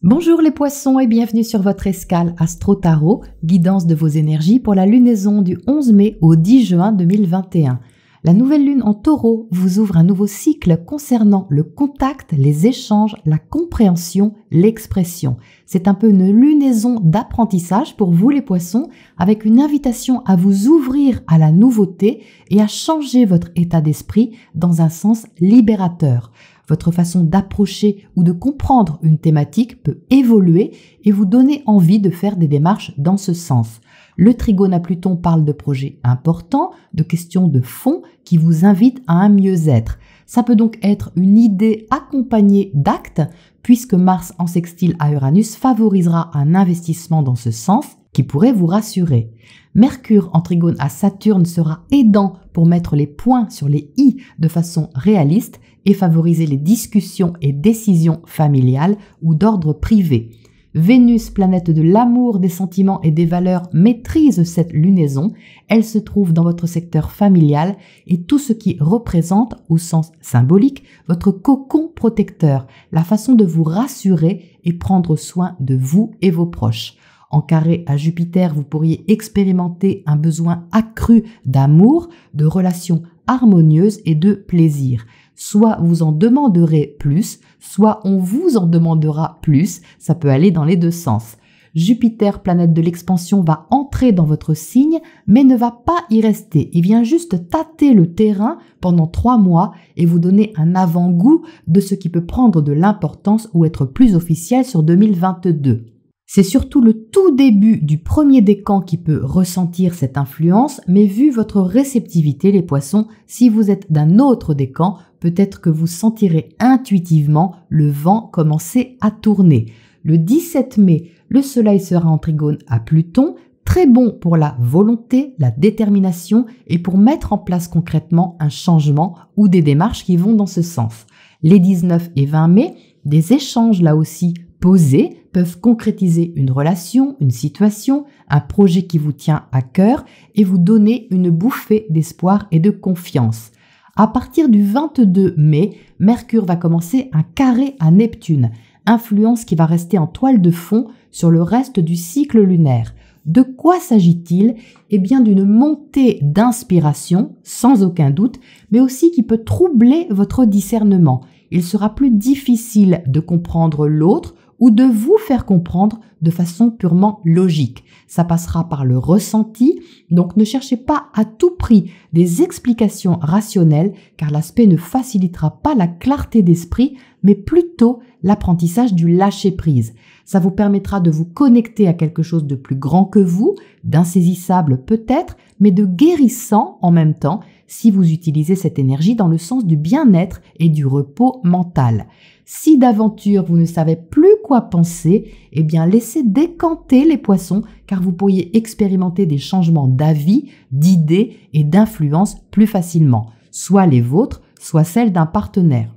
Bonjour les poissons et bienvenue sur votre escale Astro Tarot, guidance de vos énergies pour la lunaison du 11 mai au 10 juin 2021. La nouvelle lune en taureau vous ouvre un nouveau cycle concernant le contact, les échanges, la compréhension, l'expression. C'est un peu une lunaison d'apprentissage pour vous les poissons avec une invitation à vous ouvrir à la nouveauté et à changer votre état d'esprit dans un sens libérateur. Votre façon d'approcher ou de comprendre une thématique peut évoluer et vous donner envie de faire des démarches dans ce sens. Le trigone à Pluton parle de projets importants, de questions de fond qui vous invitent à un mieux-être. Ça peut donc être une idée accompagnée d'actes, puisque Mars en sextile à Uranus favorisera un investissement dans ce sens qui pourrait vous rassurer. Mercure en trigone à Saturne sera aidant pour mettre les points sur les i de façon réaliste et favoriser les discussions et décisions familiales ou d'ordre privé. Vénus, planète de l'amour, des sentiments et des valeurs, maîtrise cette lunaison. Elle se trouve dans votre secteur familial et tout ce qui représente, au sens symbolique, votre cocon protecteur, la façon de vous rassurer et prendre soin de vous et vos proches. En carré à Jupiter, vous pourriez expérimenter un besoin accru d'amour, de relations harmonieuses et de plaisir. Soit vous en demanderez plus, soit on vous en demandera plus, ça peut aller dans les deux sens. Jupiter, planète de l'expansion, va entrer dans votre signe, mais ne va pas y rester. Il vient juste tâter le terrain pendant 3 mois et vous donner un avant-goût de ce qui peut prendre de l'importance ou être plus officiel sur 2022. C'est surtout le tout début du premier décan qui peut ressentir cette influence, mais vu votre réceptivité les poissons, si vous êtes d'un autre décan, peut-être que vous sentirez intuitivement le vent commencer à tourner. Le 17 mai, le soleil sera en trigone à Pluton, très bon pour la volonté, la détermination et pour mettre en place concrètement un changement ou des démarches qui vont dans ce sens. Les 19 et 20 mai, des échanges là aussi posés peuvent concrétiser une relation, une situation, un projet qui vous tient à cœur et vous donner une bouffée d'espoir et de confiance. À partir du 22 mai, Mercure va commencer un carré à Neptune, influence qui va rester en toile de fond sur le reste du cycle lunaire. De quoi s'agit-il ? Eh bien d'une montée d'inspiration, sans aucun doute, mais aussi qui peut troubler votre discernement. Il sera plus difficile de comprendre l'autre ou de vous faire comprendre de façon purement logique. Ça passera par le ressenti, donc ne cherchez pas à tout prix des explications rationnelles car l'aspect ne facilitera pas la clarté d'esprit, mais plutôt l'apprentissage du lâcher-prise. Ça vous permettra de vous connecter à quelque chose de plus grand que vous, d'insaisissable peut-être, mais de guérissant en même temps si vous utilisez cette énergie dans le sens du bien-être et du repos mental. Si d'aventure vous ne savez plus quoi penser, eh bien laissez décanter les poissons car vous pourriez expérimenter des changements d'avis, d'idées et d'influence plus facilement, soit les vôtres, soit celles d'un partenaire.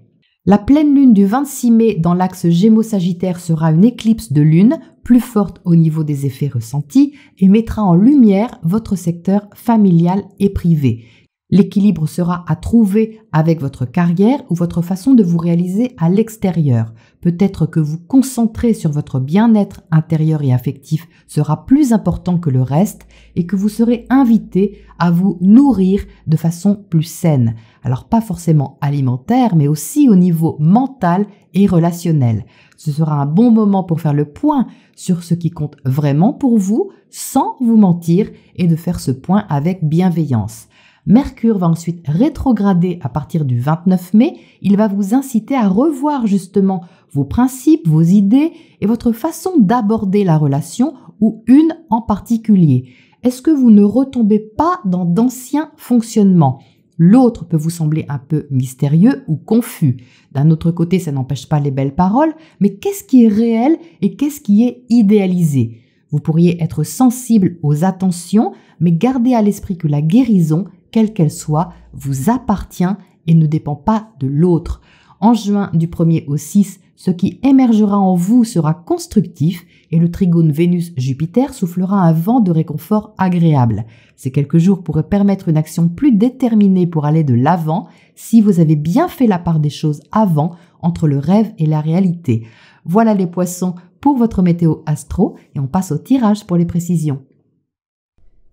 La pleine lune du 26 mai dans l'axe Gémeaux-Sagittaire sera une éclipse de lune, plus forte au niveau des effets ressentis et mettra en lumière votre secteur familial et privé. L'équilibre sera à trouver avec votre carrière ou votre façon de vous réaliser à l'extérieur. Peut-être que vous concentrer sur votre bien-être intérieur et affectif sera plus important que le reste et que vous serez invité à vous nourrir de façon plus saine. Alors pas forcément alimentaire, mais aussi au niveau mental et relationnel. Ce sera un bon moment pour faire le point sur ce qui compte vraiment pour vous, sans vous mentir et de faire ce point avec bienveillance. Mercure va ensuite rétrograder à partir du 29 mai. Il va vous inciter à revoir justement vos principes, vos idées et votre façon d'aborder la relation ou une en particulier. Est-ce que vous ne retombez pas dans d'anciens fonctionnements ? L'autre peut vous sembler un peu mystérieux ou confus. D'un autre côté, ça n'empêche pas les belles paroles, mais qu'est-ce qui est réel et qu'est-ce qui est idéalisé ? Vous pourriez être sensible aux attentions, mais gardez à l'esprit que la guérison, quelle qu'elle soit, vous appartient et ne dépend pas de l'autre. En juin, du 1er au 6, ce qui émergera en vous sera constructif et le trigone Vénus-Jupiter soufflera un vent de réconfort agréable. Ces quelques jours pourraient permettre une action plus déterminée pour aller de l'avant si vous avez bien fait la part des choses avant entre le rêve et la réalité. Voilà les poissons pour votre météo astro et on passe au tirage pour les précisions.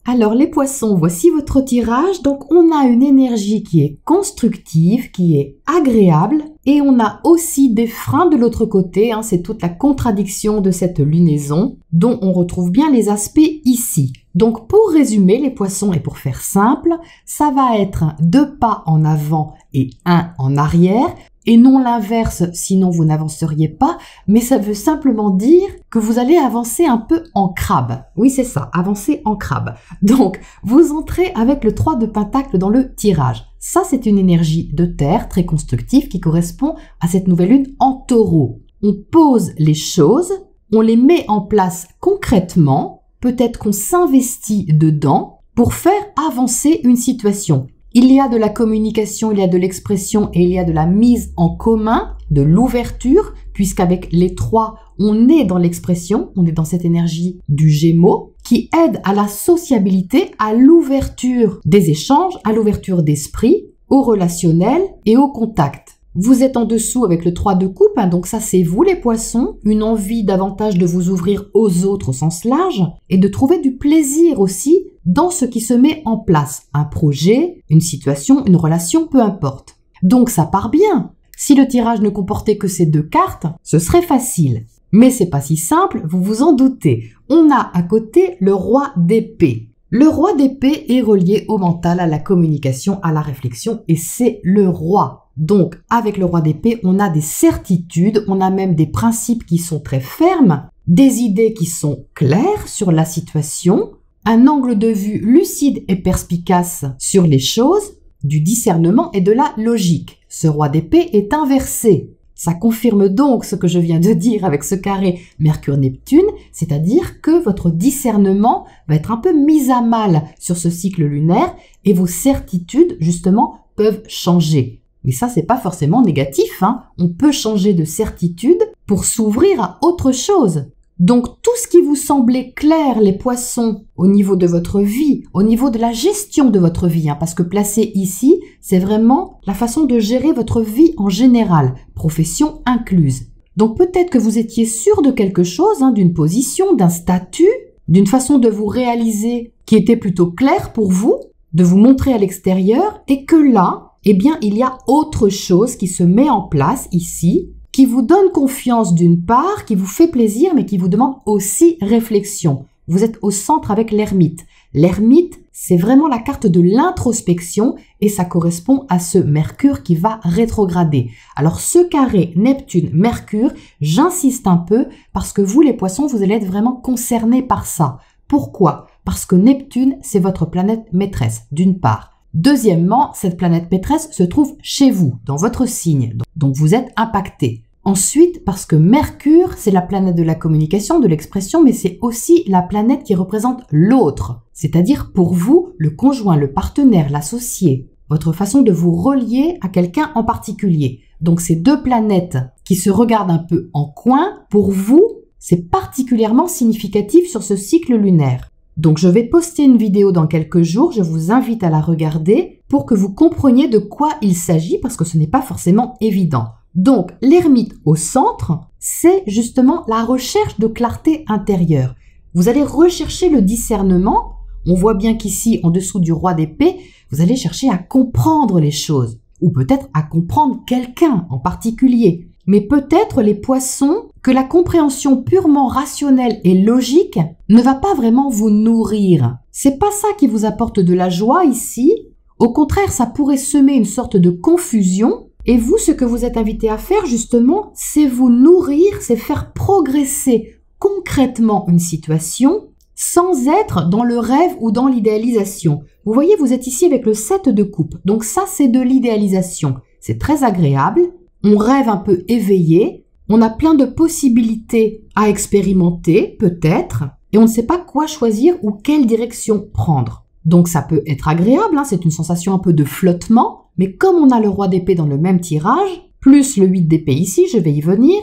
Alors les poissons, voici votre tirage. Donc on a une énergie qui est constructive, qui est agréable et on a aussi des freins de l'autre côté. C'est toute la contradiction de cette lunaison dont on retrouve bien les aspects ici. Donc pour résumer les poissons et pour faire simple, ça va être 2 pas en avant et 1 en arrière. Et non l'inverse, sinon vous n'avanceriez pas, mais ça veut simplement dire que vous allez avancer un peu en crabe. Oui, c'est ça, avancer en crabe. Donc, vous entrez avec le 3 de Pentacle dans le tirage. Ça, c'est une énergie de terre très constructive qui correspond à cette nouvelle lune en taureau. On pose les choses, on les met en place concrètement, peut-être qu'on s'investit dedans pour faire avancer une situation. Il y a de la communication, il y a de l'expression et il y a de la mise en commun, de l'ouverture, puisqu'avec les 3, on est dans l'expression, on est dans cette énergie du Gémeaux qui aide à la sociabilité, à l'ouverture des échanges, à l'ouverture d'esprit, au relationnel et au contact. Vous êtes en dessous avec le 3 de coupe, donc ça c'est vous les poissons, une envie davantage de vous ouvrir aux autres au sens large et de trouver du plaisir aussi dans ce qui se met en place, un projet, une situation, une relation, peu importe. Donc ça part bien. Si le tirage ne comportait que ces 2 cartes, ce serait facile. Mais c'est pas si simple, vous vous en doutez. On a à côté le roi d'épée. Le roi d'épée est relié au mental, à la communication, à la réflexion et c'est le roi. Donc avec le roi d'épée, on a des certitudes, on a même des principes qui sont très fermes, des idées qui sont claires sur la situation, un angle de vue lucide et perspicace sur les choses, du discernement et de la logique. Ce roi d'épée est inversé. Ça confirme donc ce que je viens de dire avec ce carré Mercure-Neptune, c'est-à-dire que votre discernement va être un peu mis à mal sur ce cycle lunaire et vos certitudes, justement, peuvent changer. Mais ça, c'est pas forcément négatif, On peut changer de certitude pour s'ouvrir à autre chose. Donc tout ce qui vous semblait clair, les poissons, au niveau de votre vie, au niveau de la gestion de votre vie, parce que placé ici, c'est vraiment la façon de gérer votre vie en général, profession incluse. Donc peut-être que vous étiez sûr de quelque chose, d'une position, d'un statut, d'une façon de vous réaliser qui était plutôt claire pour vous, de vous montrer à l'extérieur, et que là, il y a autre chose qui se met en place ici, qui vous donne confiance d'une part, qui vous fait plaisir, mais qui vous demande aussi réflexion. Vous êtes au centre avec l'ermite. L'ermite, c'est vraiment la carte de l'introspection et ça correspond à ce Mercure qui va rétrograder. Alors ce carré Neptune-Mercure, j'insiste un peu parce que vous les poissons, vous allez être vraiment concernés par ça. Pourquoi ? Parce que Neptune, c'est votre planète maîtresse, d'une part. Deuxièmement, cette planète maîtresse se trouve chez vous, dans votre signe, donc vous êtes impacté. Ensuite, parce que Mercure, c'est la planète de la communication, de l'expression, mais c'est aussi la planète qui représente l'autre, c'est-à-dire pour vous, le conjoint, le partenaire, l'associé, votre façon de vous relier à quelqu'un en particulier. Donc ces 2 planètes qui se regardent un peu en coin, pour vous, c'est particulièrement significatif sur ce cycle lunaire. Donc je vais poster une vidéo dans quelques jours, je vous invite à la regarder pour que vous compreniez de quoi il s'agit parce que ce n'est pas forcément évident. Donc l'ermite au centre, c'est justement la recherche de clarté intérieure. Vous allez rechercher le discernement, on voit bien qu'ici en dessous du roi d'épée, vous allez chercher à comprendre les choses ou peut-être à comprendre quelqu'un en particulier. Mais peut-être les poissons que la compréhension purement rationnelle et logique ne va pas vraiment vous nourrir. C'est pas ça qui vous apporte de la joie ici. Au contraire, ça pourrait semer une sorte de confusion. Et vous, ce que vous êtes invité à faire justement, c'est vous nourrir, c'est faire progresser concrètement une situation sans être dans le rêve ou dans l'idéalisation. Vous voyez, vous êtes ici avec le 7 de coupe. Donc ça, c'est de l'idéalisation. C'est très agréable. On rêve un peu éveillé, on a plein de possibilités à expérimenter, peut-être, et on ne sait pas quoi choisir ou quelle direction prendre. Donc ça peut être agréable, c'est une sensation un peu de flottement, mais comme on a le roi d'épée dans le même tirage, plus le 8 d'épée ici, je vais y venir,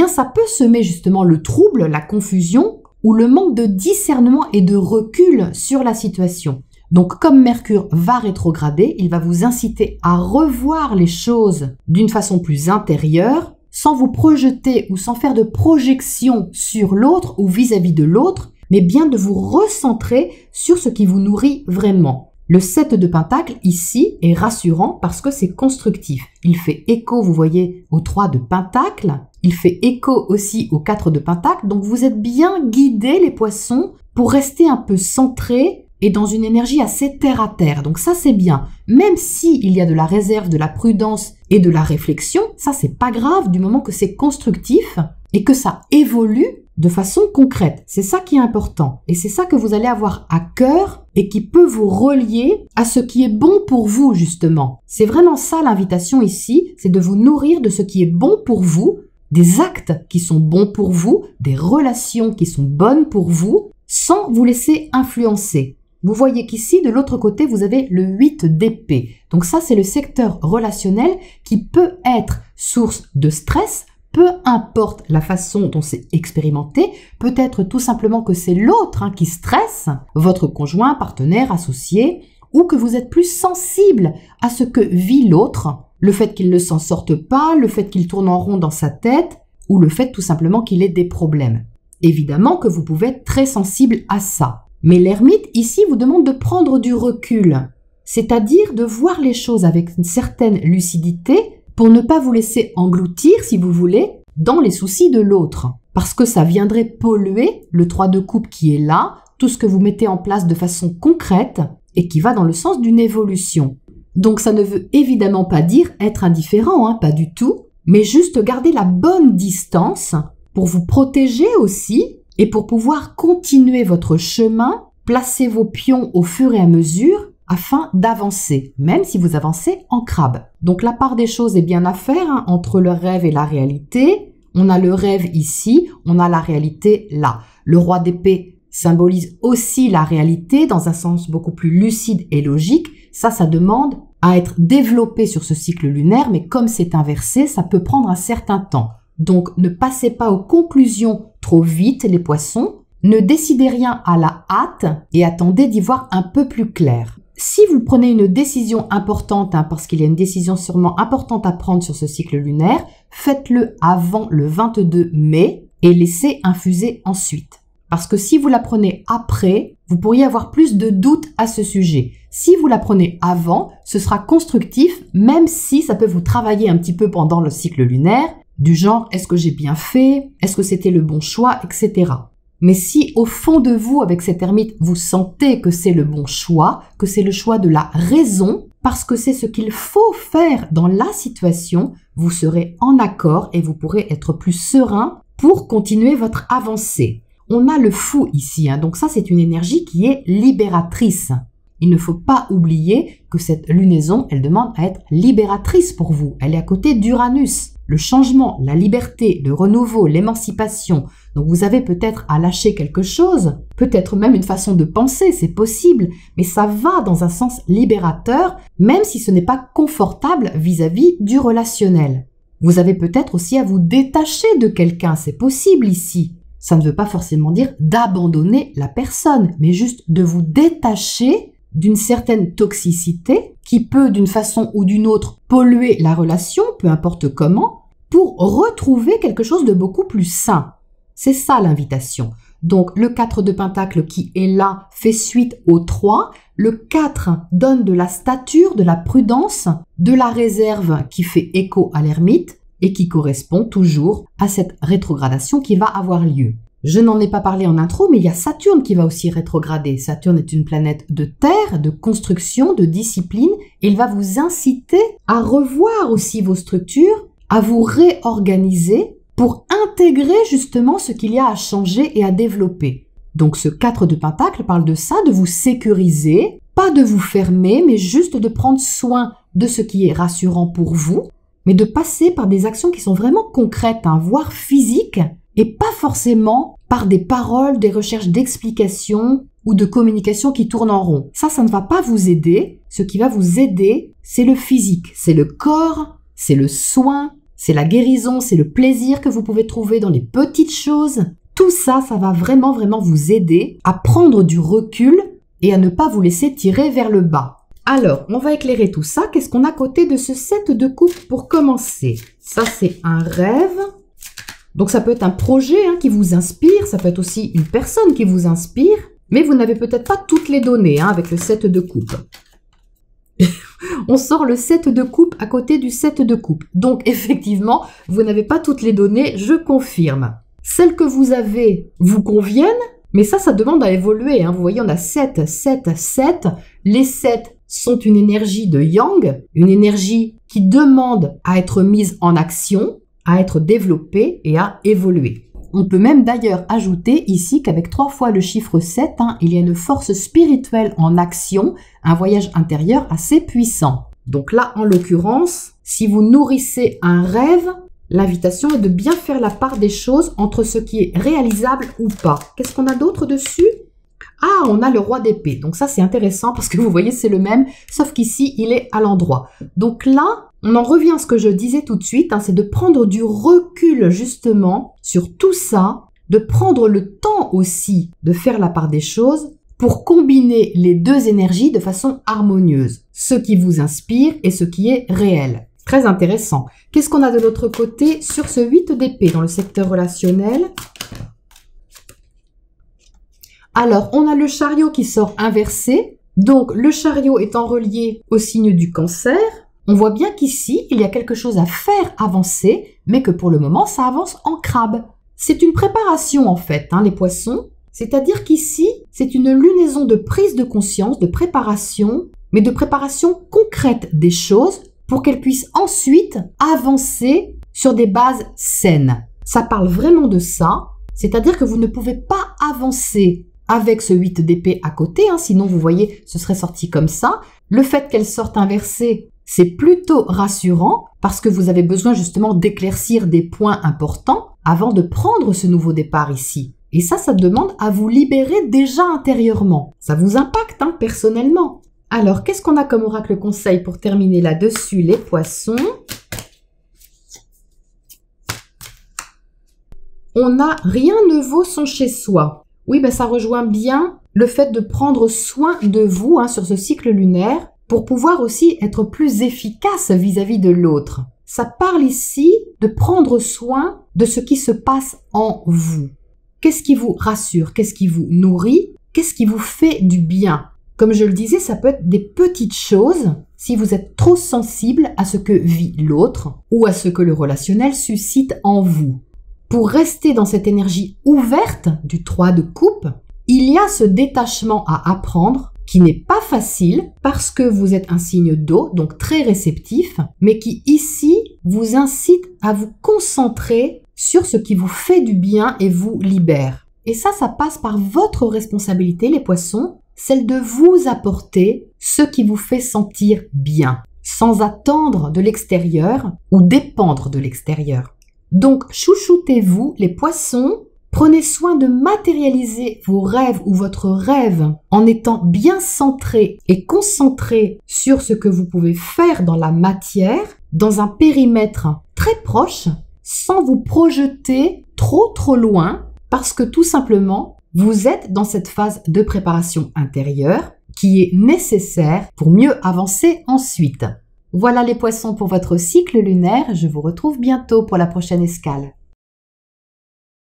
ça peut semer justement le trouble, la confusion, ou le manque de discernement et de recul sur la situation. Donc comme Mercure va rétrograder, il va vous inciter à revoir les choses d'une façon plus intérieure, sans vous projeter ou sans faire de projection sur l'autre ou vis-à-vis de l'autre, mais bien de vous recentrer sur ce qui vous nourrit vraiment. Le 7 de Pentacle, ici, est rassurant parce que c'est constructif. Il fait écho, vous voyez, au 3 de Pentacle. Il fait écho aussi au 4 de Pentacle. Donc, vous êtes bien guidés, les poissons, pour rester un peu centrés et dans une énergie assez terre à terre. Donc, ça, c'est bien. Même s'il y a de la réserve, de la prudence et de la réflexion, ça, c'est pas grave du moment que c'est constructif et que ça évolue de façon concrète. C'est ça qui est important. Et c'est ça que vous allez avoir à cœur et qui peut vous relier à ce qui est bon pour vous, justement. C'est vraiment ça l'invitation ici, c'est de vous nourrir de ce qui est bon pour vous, des actes qui sont bons pour vous, des relations qui sont bonnes pour vous, sans vous laisser influencer. Vous voyez qu'ici, de l'autre côté, vous avez le 8 d'épée. Donc ça, c'est le secteur relationnel qui peut être source de stress, peu importe la façon dont c'est expérimenté, peut-être tout simplement que c'est l'autre qui stresse, votre conjoint, partenaire, associé, ou que vous êtes plus sensible à ce que vit l'autre, le fait qu'il ne s'en sorte pas, le fait qu'il tourne en rond dans sa tête, ou le fait tout simplement qu'il ait des problèmes. Évidemment que vous pouvez être très sensible à ça. Mais l'ermite, ici, vous demande de prendre du recul, c'est-à-dire de voir les choses avec une certaine lucidité, pour ne pas vous laisser engloutir, si vous voulez, dans les soucis de l'autre. Parce que ça viendrait polluer le 3 de coupe qui est là, tout ce que vous mettez en place de façon concrète et qui va dans le sens d'une évolution. Donc ça ne veut évidemment pas dire être indifférent, pas du tout, mais juste garder la bonne distance pour vous protéger aussi et pour pouvoir continuer votre chemin, placer vos pions au fur et à mesure afin d'avancer, même si vous avancez en crabe. Donc la part des choses est bien à faire entre le rêve et la réalité. On a le rêve ici, on a la réalité là. Le roi d'épée symbolise aussi la réalité dans un sens beaucoup plus lucide et logique. Ça demande à être développé sur ce cycle lunaire, mais comme c'est inversé, ça peut prendre un certain temps. Donc ne passez pas aux conclusions trop vite, les poissons. Ne décidez rien à la hâte et attendez d'y voir un peu plus clair. Si vous prenez une décision importante, parce qu'il y a une décision sûrement importante à prendre sur ce cycle lunaire, faites-le avant le 22 mai et laissez infuser ensuite. Parce que si vous la prenez après, vous pourriez avoir plus de doutes à ce sujet. Si vous la prenez avant, ce sera constructif, même si ça peut vous travailler un petit peu pendant le cycle lunaire, du genre, est-ce que j'ai bien fait? Est-ce que c'était le bon choix? Etc. Mais si au fond de vous, avec cet ermite, vous sentez que c'est le bon choix, que c'est le choix de la raison, parce que c'est ce qu'il faut faire dans la situation, vous serez en accord et vous pourrez être plus serein pour continuer votre avancée. On a le fou ici, donc ça c'est une énergie qui est libératrice. Il ne faut pas oublier que cette lunaison, elle demande à être libératrice pour vous. Elle est à côté d'Uranus. Le changement, la liberté, le renouveau, l'émancipation. Donc vous avez peut-être à lâcher quelque chose, peut-être même une façon de penser, c'est possible, mais ça va dans un sens libérateur, même si ce n'est pas confortable vis-à-vis du relationnel. Vous avez peut-être aussi à vous détacher de quelqu'un, c'est possible ici. Ça ne veut pas forcément dire d'abandonner la personne, mais juste de vous détacher d'une certaine toxicité qui peut d'une façon ou d'une autre polluer la relation, peu importe comment, pour retrouver quelque chose de beaucoup plus sain. C'est ça l'invitation. Donc le 4 de Pentacle qui est là fait suite au 3. Le 4 donne de la stature, de la prudence, de la réserve qui fait écho à l'ermite et qui correspond toujours à cette rétrogradation qui va avoir lieu. Je n'en ai pas parlé en intro, mais il y a Saturne qui va aussi rétrograder. Saturne est une planète de terre, de construction, de discipline. Et il va vous inciter à revoir aussi vos structures, à vous réorganiser pour intégrer justement ce qu'il y a à changer et à développer. Donc ce 4 de Pentacle parle de ça, de vous sécuriser, pas de vous fermer, mais juste de prendre soin de ce qui est rassurant pour vous, mais de passer par des actions qui sont vraiment concrètes, voire physiques, et pas forcément par des paroles, des recherches d'explications ou de communication qui tournent en rond. Ça ne va pas vous aider. Ce qui va vous aider, c'est le physique, c'est le corps, c'est le soin, c'est la guérison, c'est le plaisir que vous pouvez trouver dans les petites choses. Tout ça, ça va vraiment vous aider à prendre du recul et à ne pas vous laisser tirer vers le bas. Alors, on va éclairer tout ça. Qu'est-ce qu'on a à côté de ce 7 de coupe pour commencer? Ça, c'est un rêve. Donc, ça peut être un projet qui vous inspire. Ça peut être aussi une personne qui vous inspire. Mais vous n'avez peut-être pas toutes les données avec le 7 de coupe. On sort le 7 de coupe à côté du 7 de coupe. Donc, effectivement, vous n'avez pas toutes les données, je confirme. Celles que vous avez vous conviennent, mais ça demande à évoluer. Vous voyez, on a 7, 7, 7. Les 7 sont une énergie de yang, une énergie qui demande à être mise en action, à être développée et à évoluer. On peut même d'ailleurs ajouter ici qu'avec 3 fois le chiffre 7, il y a une force spirituelle en action, un voyage intérieur assez puissant. Donc là, en l'occurrence, si vous nourrissez un rêve, l'invitation est de bien faire la part des choses entre ce qui est réalisable ou pas. Qu'est-ce qu'on a d'autre dessus? Ah, on a le roi d'épée. Donc ça, c'est intéressant parce que vous voyez, c'est le même, sauf qu'ici, il est à l'endroit. Donc là, on en revient à ce que je disais tout de suite, c'est de prendre du recul justement sur tout ça, de prendre le temps aussi de faire la part des choses pour combiner les deux énergies de façon harmonieuse. Ce qui vous inspire et ce qui est réel. Très intéressant. Qu'est-ce qu'on a de l'autre côté sur ce 8 d'épée dans le secteur relationnel? Alors, on a le chariot qui sort inversé. Donc, le chariot étant relié au signe du cancer, on voit bien qu'ici, il y a quelque chose à faire avancer, mais que pour le moment, ça avance en crabe. C'est une préparation en fait, les poissons. C'est-à-dire qu'ici, c'est une lunaison de prise de conscience, de préparation, mais de préparation concrète des choses pour qu'elles puissent ensuite avancer sur des bases saines. Ça parle vraiment de ça, c'est-à-dire que vous ne pouvez pas avancer avec ce 8 d'épée à côté, sinon vous voyez, ce serait sorti comme ça. Le fait qu'elle sorte inversée, c'est plutôt rassurant parce que vous avez besoin justement d'éclaircir des points importants avant de prendre ce nouveau départ ici. Et ça demande à vous libérer déjà intérieurement. Ça vous impacte personnellement. Alors, qu'est-ce qu'on a comme oracle conseil pour terminer là-dessus, les poissons? On a rien ne vaut son chez-soi. Oui, ça rejoint bien le fait de prendre soin de vous sur ce cycle lunaire pour pouvoir aussi être plus efficace vis-à-vis de l'autre. Ça parle ici de prendre soin de ce qui se passe en vous. Qu'est-ce qui vous rassure? Qu'est-ce qui vous nourrit? Qu'est-ce qui vous fait du bien? Comme je le disais, ça peut être des petites choses si vous êtes trop sensible à ce que vit l'autre ou à ce que le relationnel suscite en vous. Pour rester dans cette énergie ouverte du 3 de coupe, il y a ce détachement à apprendre qui n'est pas facile parce que vous êtes un signe d'eau, donc très réceptif, mais qui ici vous incite à vous concentrer sur ce qui vous fait du bien et vous libère. Et ça passe par votre responsabilité, les poissons, celle de vous apporter ce qui vous fait sentir bien, sans attendre de l'extérieur ou dépendre de l'extérieur. Donc, chouchoutez-vous, les poissons, prenez soin de matérialiser vos rêves ou votre rêve en étant bien centré et concentré sur ce que vous pouvez faire dans la matière, dans un périmètre très proche, sans vous projeter trop loin, parce que tout simplement, vous êtes dans cette phase de préparation intérieure qui est nécessaire pour mieux avancer ensuite. Voilà les poissons pour votre cycle lunaire, je vous retrouve bientôt pour la prochaine escale.